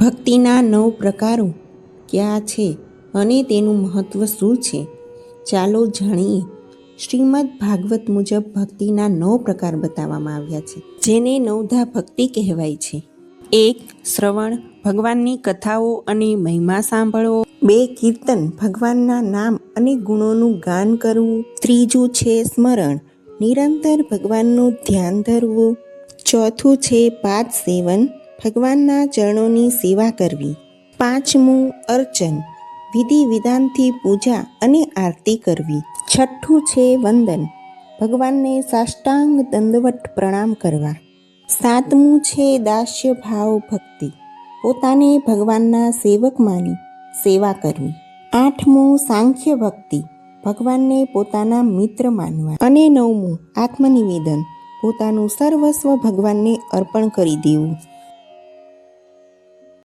ભક્તિના 9 પ્રકારો ક્યાં છે અને તેનું મહત્ત્વ શું છે? ચાલો જાણીએ. શ્રીમદ ભાગવત મુજબ ભક્તિના 9 પ્રકાર બતાવવામાં આવ્યા છે, જેને નવધા ભક્તિ કહેવાય છે. 1. શ્રવણ, ભગવાનની કથાઓ અને મહિમા સાંભળવો. 2. કીર્તન, ભગવાનના નામ અને ગુણોનું ગાન કરવું. 3. છે સ્મરણ, નિરંતર ભગવાનનું ધ્યાન ધરવું. 4. છે પાદ સેવન, ભગવાનના ચરણોની સેવા કરવી. 5. અર્ચન, વિધિ વિધાનથી પૂજા અને આરતી કરવી. 6. છે વંદન, ભગવાનને સાષ્ટાંગ દંડવત પ્રણામ કરવા. 7. છે દાસ્ય ભાવ ભક્તિ, પોતાને ભગવાનના સેવક માની સેવા કરવી. 8. સાંખ્ય ભક્તિ, ભગવાનને પોતાના મિત્ર માનવા. અને 9. આત્મનિવેદન, પોતાનું સર્વસ્વ ભગવાનને અર્પણ કરી દેવું.